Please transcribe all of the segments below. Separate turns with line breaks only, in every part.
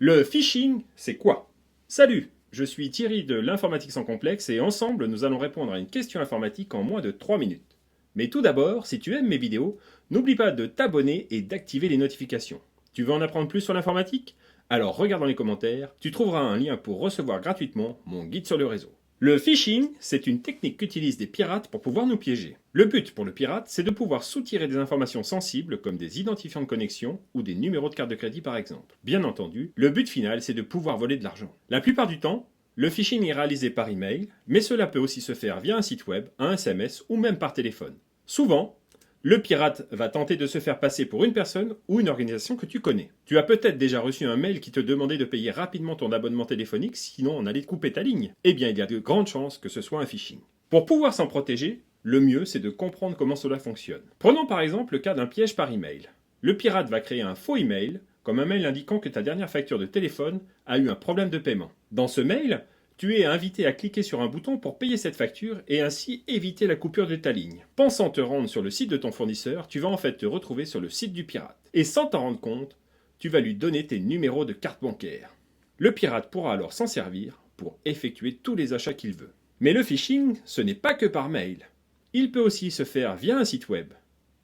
Le phishing, c'est quoi? Salut, je suis Thierry de l'informatique sans complexe et ensemble nous allons répondre à une question informatique en moins de 3 minutes. Mais tout d'abord, si tu aimes mes vidéos, n'oublie pas de t'abonner et d'activer les notifications. Tu veux en apprendre plus sur l'informatique? Alors regarde dans les commentaires, tu trouveras un lien pour recevoir gratuitement mon guide sur le réseau. Le phishing, c'est une technique qu'utilisent des pirates pour pouvoir nous piéger. Le but pour le pirate, c'est de pouvoir soutirer des informations sensibles comme des identifiants de connexion ou des numéros de carte de crédit par exemple. Bien entendu, le but final, c'est de pouvoir voler de l'argent. La plupart du temps, le phishing est réalisé par email, mais cela peut aussi se faire via un site web, un SMS ou même par téléphone. Souvent, le pirate va tenter de se faire passer pour une personne ou une organisation que tu connais. Tu as peut-être déjà reçu un mail qui te demandait de payer rapidement ton abonnement téléphonique, sinon on allait te couper ta ligne. Eh bien, il y a de grandes chances que ce soit un phishing. Pour pouvoir s'en protéger, le mieux c'est de comprendre comment cela fonctionne. Prenons par exemple le cas d'un piège par email. Le pirate va créer un faux email, comme un mail indiquant que ta dernière facture de téléphone a eu un problème de paiement. Dans ce mail, tu es invité à cliquer sur un bouton pour payer cette facture et ainsi éviter la coupure de ta ligne. Pensant te rendre sur le site de ton fournisseur, tu vas en fait te retrouver sur le site du pirate. Et sans t'en rendre compte, tu vas lui donner tes numéros de carte bancaire. Le pirate pourra alors s'en servir pour effectuer tous les achats qu'il veut. Mais le phishing, ce n'est pas que par mail. Il peut aussi se faire via un site web.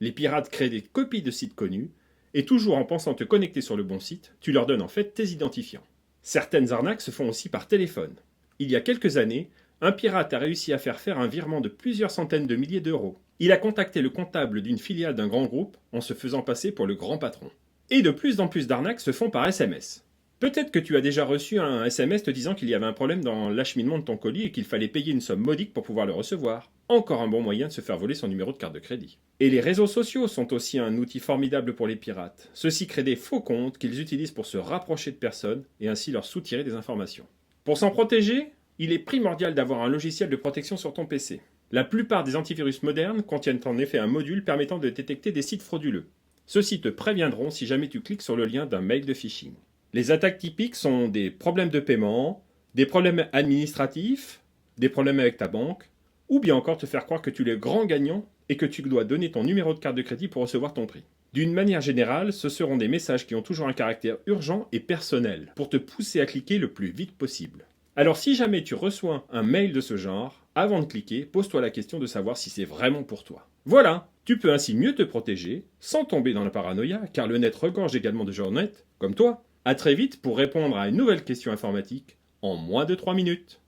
Les pirates créent des copies de sites connus et toujours en pensant te connecter sur le bon site, tu leur donnes en fait tes identifiants. Certaines arnaques se font aussi par téléphone. Il y a quelques années, un pirate a réussi à faire un virement de plusieurs centaines de milliers d'euros. Il a contacté le comptable d'une filiale d'un grand groupe en se faisant passer pour le grand patron. Et de plus en plus d'arnaques se font par SMS. Peut-être que tu as déjà reçu un SMS te disant qu'il y avait un problème dans l'acheminement de ton colis et qu'il fallait payer une somme modique pour pouvoir le recevoir. Encore un bon moyen de se faire voler son numéro de carte de crédit. Et les réseaux sociaux sont aussi un outil formidable pour les pirates. Ceux-ci créent des faux comptes qu'ils utilisent pour se rapprocher de personnes et ainsi leur soutirer des informations. Pour s'en protéger, il est primordial d'avoir un logiciel de protection sur ton PC. La plupart des antivirus modernes contiennent en effet un module permettant de détecter des sites frauduleux. Ceux-ci te préviendront si jamais tu cliques sur le lien d'un mail de phishing. Les attaques typiques sont des problèmes de paiement, des problèmes administratifs, des problèmes avec ta banque, ou bien encore te faire croire que tu es le grand gagnant et que tu dois donner ton numéro de carte de crédit pour recevoir ton prix. D'une manière générale, ce seront des messages qui ont toujours un caractère urgent et personnel, pour te pousser à cliquer le plus vite possible. Alors si jamais tu reçois un mail de ce genre, avant de cliquer, pose-toi la question de savoir si c'est vraiment pour toi. Voilà, tu peux ainsi mieux te protéger, sans tomber dans la paranoïa, car le net regorge également de gens honnêtes, comme toi. À très vite pour répondre à une nouvelle question informatique, en moins de 3 minutes.